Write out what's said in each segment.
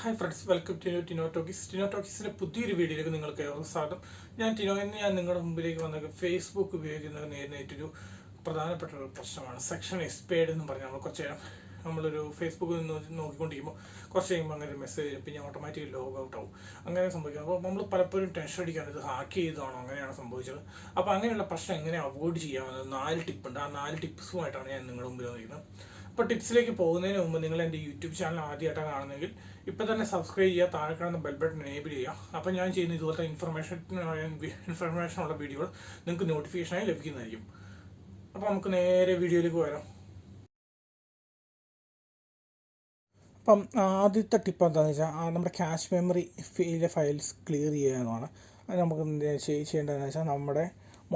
Hi friends, welcome to Tino talkies. Tino ടോക്കീസിന്റെ പുതിയൊരു വീഡിയോയിലേക്ക് നിങ്ങൾക്ക് ഏവർക്കും സ്വാഗതം. ഞാൻ നിങ്ങളുടെ മുമ്പിലേക്ക് വന്നത് ഫേസ്ബുക്ക് ഉപയോഗിക്കുന്നത് നേരിട്ടൊരു പ്രധാനപ്പെട്ട ഒരു പ്രശ്നമാണ്. സെക്ഷൻ എക്സ്പയർഡ് എന്ന് പറഞ്ഞാൽ നമ്മൾ കുറച്ച് നേരം നമ്മളൊരു ഫേസ്ബുക്കിൽ നോക്കിക്കൊണ്ടിരിക്കുമ്പോൾ കുറച്ച് കഴിയുമ്പോൾ അങ്ങനെ ഒരു മെസ്സേജ് പിന്നെ ഓട്ടോമാറ്റിക്കലി ലോഗ് ഔട്ട് ആവും. അങ്ങനെ സംഭവിക്കും. അപ്പോൾ നമ്മൾ പലപ്പോഴും ടെൻഷൻ അടിക്കാണ്, ഇത് ഹാക്ക് ചെയ്തതാണോ, അങ്ങനെയാണ് സംഭവിച്ചത്. അപ്പോൾ അങ്ങനെയുള്ള പ്രശ്നം എങ്ങനെ അവോയ്ഡ് ചെയ്യാമെന്ന് 4 ടിപ്പുണ്ട്. ആ 4 ടിപ്സുമായിട്ടാണ് ഞാൻ നിങ്ങളുടെ മുമ്പിൽ വന്നിരിക്കുന്നത്. അപ്പോൾ ടിപ്സിലേക്ക് പോകുന്നതിന് മുമ്പ് നിങ്ങൾ എൻ്റെ യൂട്യൂബ് ചാനൽ ആദ്യമായിട്ടാണ് കാണുന്നതെങ്കിൽ ഇപ്പം തന്നെ സബ്സ്ക്രൈബ് ചെയ്യുക, താഴെ കാണുന്ന ബെൽ ബട്ടൺ എനേബിൾ ചെയ്യുക. അപ്പോൾ ഞാൻ ചെയ്യുന്ന ഇതുപോലത്തെ ഇൻഫർമേഷനുള്ള വീഡിയോകൾ നിങ്ങൾക്ക് നോട്ടിഫിക്കേഷനായി ലഭിക്കുന്നതായിരിക്കും. അപ്പോൾ നമുക്ക് നേരെ വീഡിയോയിലേക്ക് വരാം. അപ്പം ആദ്യത്തെ ടിപ്പ് എന്താണെന്ന് വെച്ചാൽ നമ്മുടെ ക്യാഷ് മെമ്മറി ഫയൽസ് ക്ലിയർ ചെയ്യുക എന്നതാണ്. അത് നമുക്ക് ചെയ്യേണ്ടതെന്ന് വെച്ചാൽ നമ്മുടെ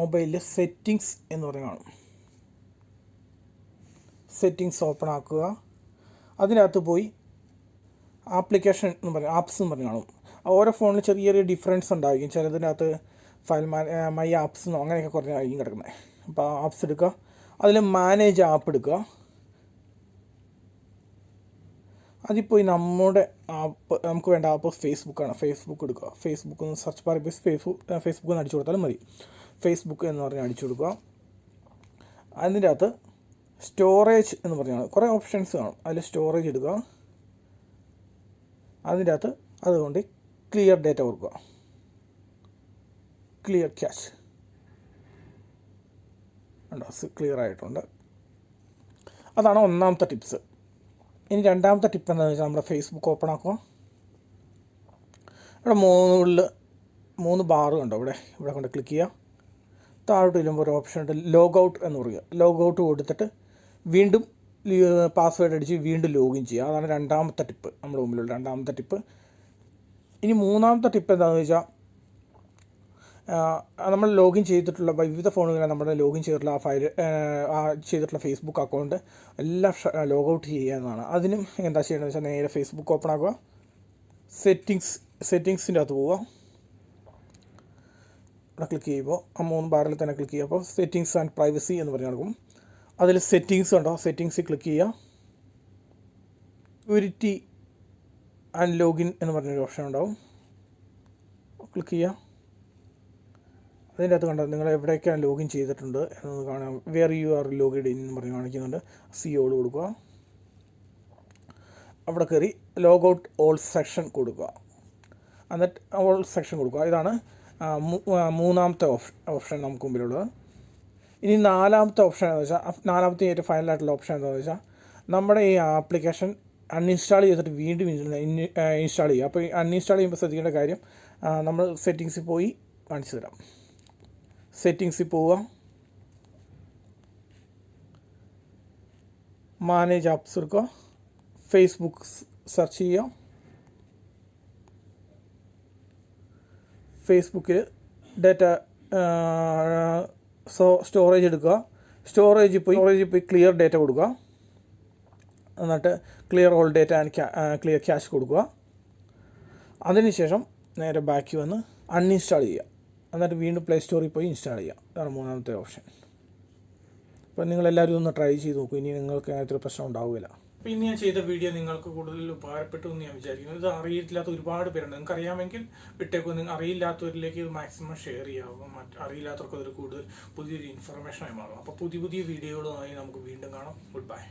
മൊബൈലിൽ സെറ്റിങ്സ് എന്ന് പറഞ്ഞ് കാണും. സെറ്റിങ്സ് ഓപ്പൺ ആക്കുക. അതിനകത്ത് പോയി ആപ്ലിക്കേഷൻ എന്ന് പറയും, ആപ്സ് എന്ന് പറഞ്ഞ് കാണും. ഓരോ ഫോണിൽ ചെറിയ ഡിഫറൻസ് ഉണ്ടായിരിക്കും. ചിലതിനകത്ത് മൈ ആപ്സ് എന്നോ അങ്ങനെയൊക്കെ കുറഞ്ഞായിരിക്കും കിടക്കുന്നത്. അപ്പോൾ ആപ്സ് എടുക്കുക, അതിൽ മാനേജ് ആപ്പ് എടുക്കുക. അതിൽ പോയി നമ്മുടെ ആപ്പ്, നമുക്ക് വേണ്ട ആപ്പ് ഫേസ്ബുക്കാണ്. ഫേസ്ബുക്ക് എടുക്കുക. ഫേസ്ബുക്ക് ഒന്ന് സെർച്ച് പറയുമ്പോൾ ഫേസ്ബുക്ക് എന്ന് അടിച്ചു കൊടുത്താലും മതി. ഫേസ്ബുക്ക് എന്ന് പറഞ്ഞ് അടിച്ചു കൊടുക്കുക. അതിൻ്റെ അകത്ത് സ്റ്റോറേജ് എന്ന് പറഞ്ഞാണ് കുറേ ഓപ്ഷൻസ് കാണും. അതിൽ സ്റ്റോറേജ് എടുക്കുക. അതിൻ്റെ അകത്ത് അതുകൊണ്ട് ക്ലിയർ ഡേറ്റ കൊടുക്കുക. ക്ലിയർ ക്യാഷ് ഉണ്ടോ, ക്ലിയർ ആയിട്ടുണ്ട്. അതാണ് ഒന്നാമത്തെ ടിപ്സ്. ഇനി രണ്ടാമത്തെ ടിപ്പ് എന്താണെന്ന് വെച്ചാൽ നമ്മുടെ ഫേസ്ബുക്ക് ഓപ്പൺ ആക്കുക. ഇവിടെ മുകളിൽ 3 ബാറ് കണ്ടോ, ഇവിടെ കൊണ്ട് ക്ലിക്ക് ചെയ്യുക. താഴോട്ട് വരുമ്പോൾ ഒരു ഓപ്ഷൻ ഉണ്ട്, ലോഗ് ഔട്ട് എന്ന് പറയുക. ലോഗ് ഔട്ട് കൊടുത്തിട്ട് വീണ്ടും പാസ്വേഡ് അടിച്ച് വീണ്ടും ലോഗിൻ ചെയ്യുക. അതാണ് രണ്ടാമത്തെ ടിപ്പ്, നമ്മുടെ മുമ്പിലുള്ള രണ്ടാമത്തെ ടിപ്പ്. ഇനി മൂന്നാമത്തെ ടിപ്പ് എന്താണെന്ന് വെച്ചാൽ നമ്മൾ ലോഗിൻ ചെയ്തിട്ടുള്ള വിവിധ ഫോണുകളിൽ നമ്മുടെ ലോഗിൻ ചെയ്തിട്ടുള്ള ചെയ്തിട്ടുള്ള ഫേസ്ബുക്ക് അക്കൗണ്ട് എല്ലാം ലോഗ് ഔട്ട് ചെയ്യുക എന്നതാണ്. അതിനും എന്താ ചെയ്യേണ്ടതെന്ന് വെച്ചാൽ നേരെ ഫേസ്ബുക്ക് ഓപ്പൺ ആക്കുക. സെറ്റിങ്സിൻ്റെ അകത്ത് പോവുക. അവിടെ ക്ലിക്ക് ചെയ്യുമ്പോൾ ആ 3 ബാറിൽ തന്നെ ക്ലിക്ക് ചെയ്യുക. അപ്പോൾ സെറ്റിങ്സ് ആൻഡ് പ്രൈവസി എന്ന് പറഞ്ഞ് നടക്കും. അതിൽ സെറ്റിങ്സ് ഉണ്ടോ, സെറ്റിങ്സിൽ ക്ലിക്ക് ചെയ്യുക. സെക്യൂരിറ്റി ആൻഡ് ലോഗിൻ എന്ന് പറഞ്ഞൊരു ഓപ്ഷൻ ഉണ്ടാവും, ക്ലിക്ക് ചെയ്യുക. അതിൻ്റെ അകത്ത് കണ്ടോ നിങ്ങൾ എവിടേക്കാണ് ലോഗിൻ ചെയ്തിട്ടുണ്ട് എന്നത് കാണാം. വേർ യു ആർ ലോഗിഡ് ഇൻ എന്ന് പറഞ്ഞ് കാണിക്കുന്നുണ്ട്. സിയോട് കൊടുക്കുക. അവിടെ കയറി ലോഗ് ഔട്ട് ഓൾ സെക്ഷൻ കൊടുക്കുക. എന്നിട്ട് ഓൾ സെക്ഷൻ കൊടുക്കുക. ഇതാണ് മൂന്നാമത്തെ ഓപ്ഷൻ നമുക്ക് മുമ്പിലുള്ളത്. ഇനി നാലാമത്തെ ഓപ്ഷൻ എന്താണെന്ന് വെച്ചാൽ, നാലാമത്തെ ഏറ്റവും ഫൈനലായിട്ടുള്ള ഓപ്ഷൻ എന്താണെന്ന് വെച്ചാൽ, നമ്മുടെ ഈ ആപ്ലിക്കേഷൻ അൺഇൻസ്റ്റാൾ ചെയ്തിട്ട് വീണ്ടും ഇൻസ്റ്റാൾ ചെയ്യുക. അപ്പോൾ ഈ അൺഇൻസ്റ്റാൾ ചെയ്യുമ്പോൾ ശ്രദ്ധിക്കേണ്ട കാര്യം, നമ്മൾ സെറ്റിങ്സിൽ പോയി കാണിച്ചു തരാം. സെറ്റിങ്സിൽ പോവുക, മാനേജ് ആപ്സ് എടുക്കുക, ഫേസ്ബുക്ക് സെർച്ച് ചെയ്യുക. ഫേസ്ബുക്കിൽ ഡേറ്റ സ്റ്റോറേജ് എടുക്കുക. സ്റ്റോറേജിൽ പോയി ക്ലിയർ ഡേറ്റ കൊടുക്കുക. എന്നിട്ട് clear all data and clear cash കൊടുക്കുക. അതിനുശേഷം നേരെ ബാക്കി വന്ന് അൺഇൻസ്റ്റാൾ ചെയ്യുക. എന്നിട്ട് വീണ്ടും പ്ലേ സ്റ്റോറിൽ പോയി ഇൻസ്റ്റാൾ ചെയ്യുക. അതാണ് മൂന്നാമത്തെ ഓപ്ഷൻ. അപ്പോൾ നിങ്ങളെല്ലാവരും ഒന്ന് ട്രൈ ചെയ്ത് നോക്കൂ. ഇനി നിങ്ങൾക്ക് അങ്ങനത്തെ പ്രശ്നം ഉണ്ടാവില്ല. അപ്പോൾ ഇനി ഞാൻ ചെയ്ത വീഡിയോ നിങ്ങൾക്ക് കൂടുതൽ ഉപകാരപ്പെട്ടു എന്ന് ഞാൻ വിചാരിക്കുന്നു. ഇത് അറിയില്ലാത്ത ഒരുപാട് പേരുണ്ട്. നിങ്ങൾക്ക് അറിയാമെങ്കിൽ വിട്ടേക്കും. നിങ്ങൾ അറിയില്ലാത്തവരിലേക്ക് ഇത് മാക്സിമം ഷെയർ ചെയ്യാവും. അറിയില്ലാത്തവർക്ക് അതൊരു കൂടുതൽ പുതിയൊരു ഇൻഫർമേഷനായി മാറും. അപ്പോൾ പുതിയ വീഡിയോകളുമായി നമുക്ക് വീണ്ടും കാണാം. Good bye.